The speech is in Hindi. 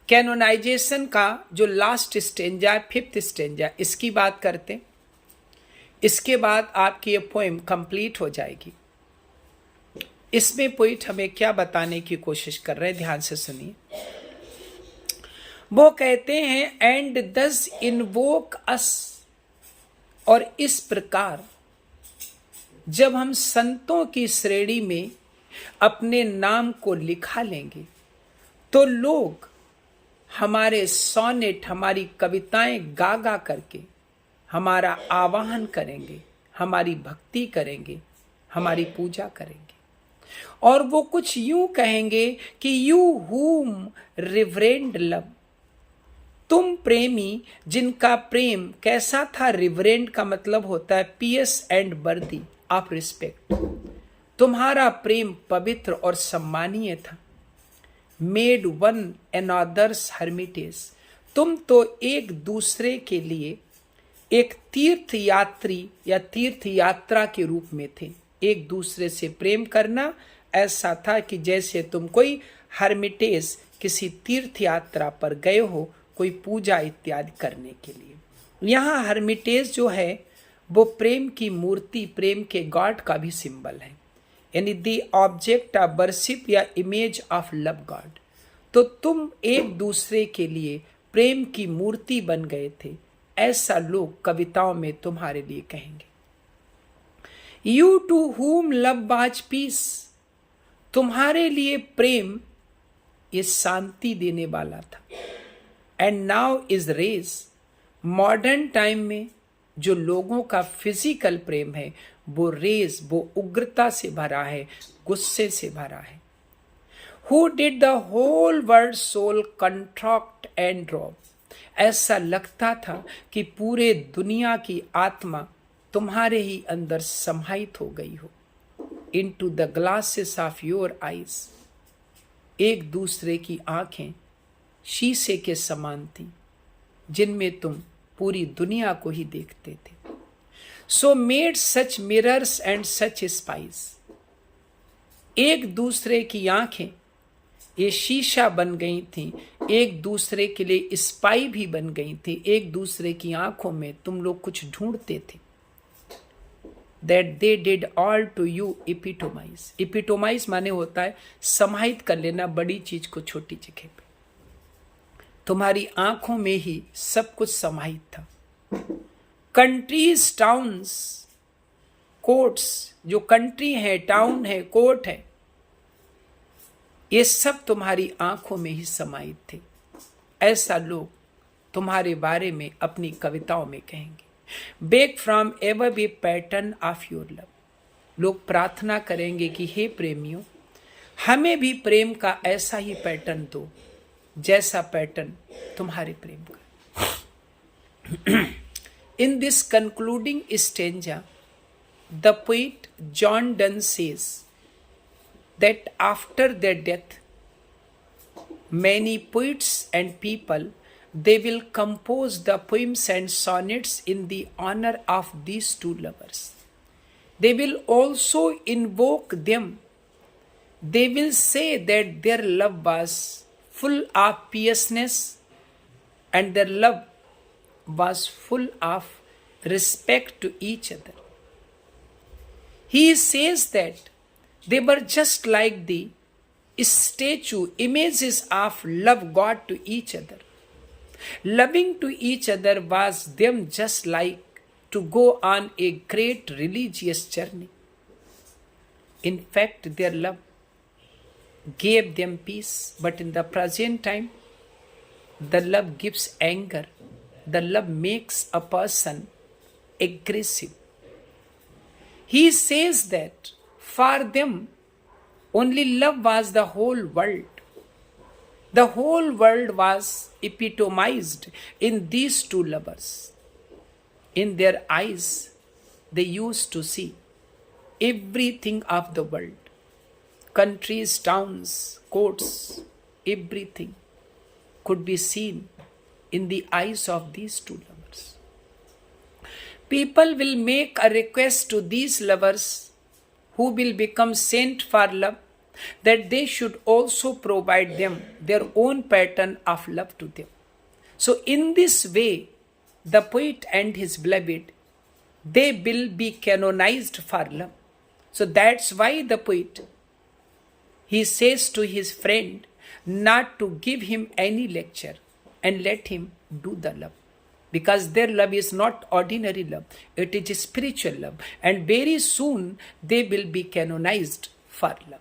कैनोनाइजेशन का जो लास्ट स्टेंजा है, 5th स्टेंजा, इसकी बात करते। इसके बाद आपकी ये पोएम कंप्लीट हो जाएगी। इसमें पोइट हमें क्या बताने की कोशिश कर रहे हैं, ध्यान से सुनिए। वो कहते हैं एंड दस इनवोक अस, और इस प्रकार जब हम संतों की श्रेणी में अपने नाम को लिखा लेंगे तो लोग हमारे सोनेट, हमारी कविताएं गा गा करके हमारा आवाहन करेंगे, हमारी भक्ति करेंगे, हमारी पूजा करेंगे। और वो कुछ यूं कहेंगे कि यू हुम रिवरेंड लव, तुम प्रेमी जिनका प्रेम कैसा था। रिवरेंड का मतलब होता है पियस एंड वर्दी ऑफ रिस्पेक्ट। तुम्हारा प्रेम पवित्र और सम्मानीय था। मेड वन अनदर्स हर्मिटेज, तुम तो एक दूसरे के लिए एक तीर्थ यात्री या तीर्थ यात्रा के रूप में थे। एक दूसरे से प्रेम करना ऐसा था कि जैसे तुम कोई हर्मिटेज, किसी तीर्थ यात्रा पर गए हो, कोई पूजा इत्यादि करने के लिए। यहाँ हर्मिटेज जो है वो प्रेम की मूर्ति, प्रेम के गॉड का भी सिंबल है, यानी द ऑब्जेक्ट ऑफ वर्शिप या इमेज ऑफ लव गॉड। तो तुम एक दूसरे के लिए प्रेम की मूर्ति बन गए थे, ऐसा लोग कविताओं में तुम्हारे लिए कहेंगे। You to whom love was peace, तुम्हारे लिए प्रेम ये शांति देने वाला था। And now is rage, modern time में जो लोगों का फिजिकल प्रेम है वो रेज, वो उग्रता से भरा है, गुस्से से भरा है। Who did the whole world soul contract and drop, ऐसा लगता था कि पूरे दुनिया की आत्मा तुम्हारे ही अंदर समाहित हो गई हो। Into the glasses of your eyes, एक दूसरे की आंखें शीशे के समान थी जिनमें तुम पूरी दुनिया को ही देखते थे। So made such mirrors and such spice, एक दूसरे की आंखें ये शीशा बन गई थी, एक दूसरे के लिए स्पाई भी बन गई थी। एक दूसरे की आंखों में तुम लोग कुछ ढूंढते थे। That they did all to you epitomize, epitomize माने होता है समाहित कर लेना बड़ी चीज को छोटी जगह पे। तुम्हारी आंखों में ही सब कुछ समाहित था। कंट्रीज, टाउन्स, कोर्ट्स, जो कंट्री है, टाउन है, कोर्ट है, ये सब तुम्हारी आंखों में ही समाहित थे। ऐसा लोग तुम्हारे बारे में अपनी कविताओं में कहेंगे। Beg from ever be pattern of your love, लोग प्रार्थना करेंगे कि हे प्रेमियों, हमें भी प्रेम का ऐसा ही पैटर्न दो जैसा पैटर्न तुम्हारे प्रेम का। In this concluding stanza, the poet John Donne says that after their death, many poets and people, they will compose the poems and sonnets in the honor of these two lovers. They will also invoke them. They will say that their love was full of piousness and their love was full of respect to each other. He says that they were just like the statue, images of love God to each other. Loving to each other was them just like to go on a great religious journey. In fact, their love gave them peace, but in the present time, the love gives anger. The love makes a person aggressive. He says that for them, only love was the whole world. The whole world was epitomized in these two lovers. In their eyes, they used to see everything of the world. Countries, towns, courts, everything could be seen in the eyes of these two lovers. People will make a request to these lovers who will become saint for love, that they should also provide them their own pattern of love to them. So in this way, the poet and his beloved, they will be canonized for love. So that's why the poet, he says to his friend not to give him any lecture and let him do the love. Because their love is not ordinary love, it is spiritual love. And very soon they will be canonized for love.